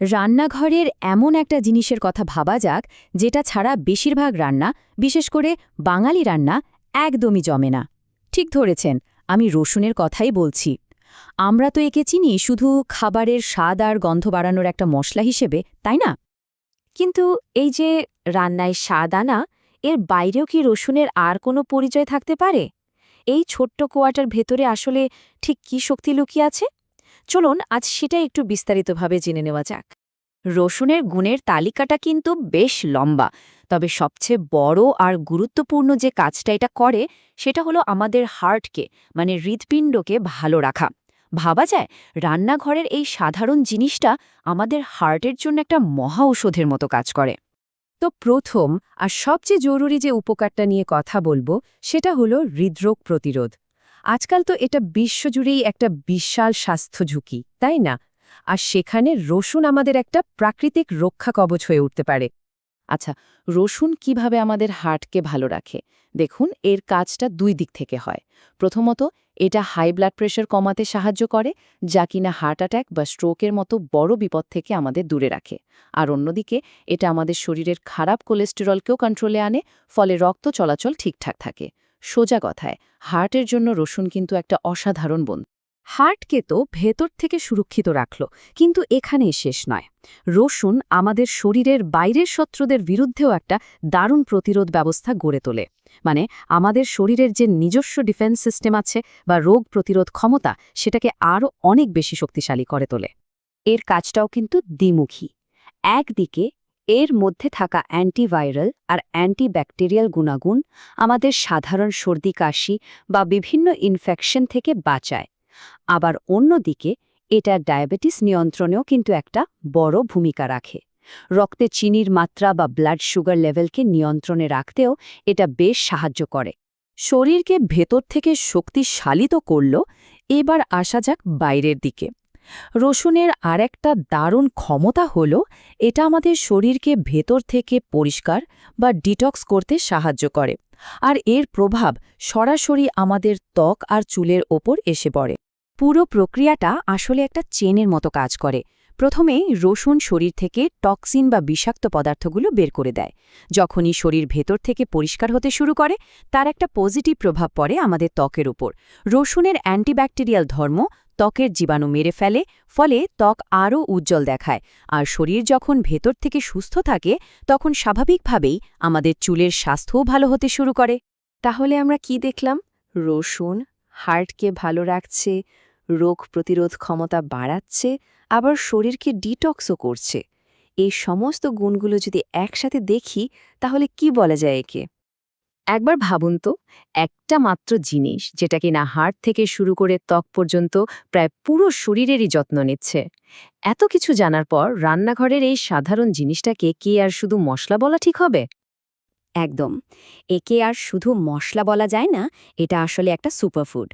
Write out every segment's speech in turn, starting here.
রান্নাঘরের এমন একটা জিনিসের কথা ভাবা যাক যেটা ছাড়া বেশিরভাগ রান্না, বিশেষ করে বাঙালি রান্না, একদমই জমে না। ঠিক ধরেছেন, আমি রসুনের কথাই বলছি। আমরা তো একে চিনি শুধু খাবারের স্বাদ আর গন্ধ বাড়ানোর একটা মশলা হিসেবে, তাই না? কিন্তু এই যে রান্নায় স্বাদ আনা, এর বাইরেও কি রসুনের আর কোনো পরিচয় থাকতে পারে? এই ছোট্ট কোয়াটার ভেতরে আসলে ঠিক কী শক্তি লুকিয়ে আছে? চলুন আজ সেটা একটু বিস্তারিতভাবে জেনে নেওয়া যাক। রসুনের গুণের তালিকাটা কিন্তু বেশ লম্বা, তবে সবচেয়ে বড় আর গুরুত্বপূর্ণ যে কাজটা এটা করে সেটা হলো আমাদের হার্টকে, মানে হৃৎপিণ্ডকে ভালো রাখা। ভাবা যায় রান্নাঘরের এই সাধারণ জিনিসটা আমাদের হার্টের জন্য একটা মহা ঔষধের মতো কাজ করে। তো প্রথম আর সবচেয়ে জরুরি যে উপকারটা নিয়ে কথা বলবো সেটা হলো হৃদরোগ প্রতিরোধ। আজকাল তো এটা বিশ্বজুড়েই একটা বিশাল স্বাস্থ্য ঝুঁকি, তাই না? আর সেখানে রসুন আমাদের একটা প্রাকৃতিক রক্ষা কবচ হয়ে উঠতে পারে। আচ্ছা, রসুন কিভাবে আমাদের হার্টকে ভালো রাখে? দেখুন, এর কাজটা দুই দিক থেকে হয়। প্রথমত, এটা হাই ব্লাড প্রেশার কমাতে সাহায্য করে, যা কিনা হার্ট অ্যাটাক বা স্ট্রোকের মতো বড় বিপদ থেকে আমাদের দূরে রাখে। আর অন্যদিকে এটা আমাদের শরীরের খারাপ কোলেস্টেরলকেও কন্ট্রোলে আনে, ফলে রক্ত চলাচল ঠিকঠাক থাকে। সোজা কথায়, হার্টের জন্য রসুন কিন্তু একটা অসাধারণ বন্ধু। হার্টকে তো ভেতর থেকে সুরক্ষিত রাখল, কিন্তু এখানেই শেষ নয়। রসুন আমাদের শরীরের বাইরের শত্রুদের বিরুদ্ধেও একটা দারুণ প্রতিরোধ ব্যবস্থা গড়ে তোলে। মানে আমাদের শরীরের যে নিজস্ব ডিফেন্স সিস্টেম আছে বা রোগ প্রতিরোধ ক্ষমতা, সেটাকে আরও অনেক বেশি শক্তিশালী করে তোলে। এর কাজটাও কিন্তু দ্বিমুখী। একদিকে এর মধ্যে থাকা অ্যান্টিভাইরাল আর অ্যান্টিব্যাকটেরিয়াল গুণাগুণ আমাদের সাধারণ সর্দি কাশি বা বিভিন্ন ইনফেকশন থেকে বাঁচায়। আবার অন্যদিকে এটা ডায়াবেটিস নিয়ন্ত্রণেও কিন্তু একটা বড় ভূমিকা রাখে। রক্তে চিনির মাত্রা বা ব্লাড সুগার লেভেলকে নিয়ন্ত্রণে রাখতেও এটা বেশ সাহায্য করে। শরীরকে ভেতর থেকে শক্তিশালী তো করল, এবার আসা যাক বাইরের দিকে। রসুনের আরেকটা দারুণ ক্ষমতা হল এটা আমাদের শরীরকে ভেতর থেকে পরিষ্কার বা ডিটক্স করতে সাহায্য করে। আর এর প্রভাব সরাসরি আমাদের ত্বক আর চুলের ওপর এসে পড়ে। পুরো প্রক্রিয়াটা আসলে একটা চেনের মতো কাজ করে। প্রথমেই রসুন শরীর থেকে টক্সিন বা বিষাক্ত পদার্থগুলো বের করে দেয়। যখনই শরীর ভেতর থেকে পরিষ্কার হতে শুরু করে, তার একটা পজিটিভ প্রভাব পড়ে আমাদের ত্বকের উপর। রসুনের অ্যান্টিব্যাকটেরিয়াল ধর্ম ত্বকের জীবাণু মেরে ফেলে, ফলে ত্বক আরও উজ্জ্বল দেখায়। আর শরীর যখন ভেতর থেকে সুস্থ থাকে, তখন স্বাভাবিকভাবেই আমাদের চুলের স্বাস্থ্যও ভালো হতে শুরু করে। তাহলে আমরা কি দেখলাম? রসুন হার্টকে ভালো রাখছে, রোগ প্রতিরোধ ক্ষমতা বাড়াচ্ছে, আবার শরীরকে ডিটক্সও করছে। এই সমস্ত গুণগুলো যদি একসাথে দেখি, তাহলে কি বলা যায় একে? একবার ভাবুন তো, একটা মাত্র জিনিস যেটা কিনা হার্ট থেকে শুরু করে ত্বক পর্যন্ত প্রায় পুরো শরীরেরই যত্ন নিচ্ছে। এত কিছু জানার পর রান্নাঘরের এই সাধারণ জিনিসটাকে কি আর শুধু মশলা বলা ঠিক হবে? একদম। একে আর শুধু মশলা বলা যায় না, এটা আসলে একটা সুপারফুড।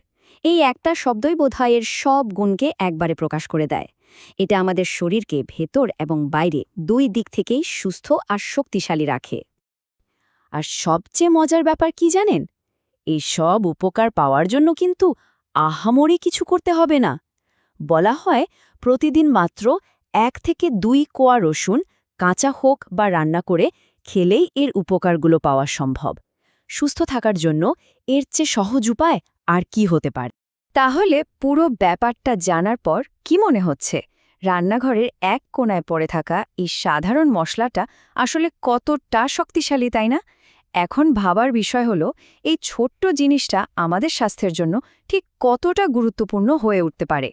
এই একটা শব্দই বোধহয় এর সব গুণকে একবারে প্রকাশ করে দেয়। এটা আমাদের শরীরকে ভেতর এবং বাইরে দুই দিক থেকেই সুস্থ আর শক্তিশালী রাখে। আর সবচেয়ে মজার ব্যাপার কি জানেন? এই সব উপকার পাওয়ার জন্য কিন্তু আহামরি কিছু করতে হবে না। বলা হয় প্রতিদিন মাত্র 1 থেকে 2 কোয়া রসুন, কাঁচা হোক বা রান্না করে খেলেই এর উপকারগুলো পাওয়া সম্ভব। সুস্থ থাকার জন্য এর চেয়ে সহজ উপায় আর কি হতে পারে? তাহলে পুরো ব্যাপারটা জানার পর কি মনে হচ্ছে রান্নাঘরের এক কোণায় পড়ে থাকা এই সাধারণ মশলাটা আসলে কতটা শক্তিশালী, তাই না? এখন ভাবার বিষয় হলো এই ছোট্ট জিনিসটা আমাদের স্বাস্থ্যের জন্য ঠিক কতটা গুরুত্বপূর্ণ হয়ে উঠতে পারে।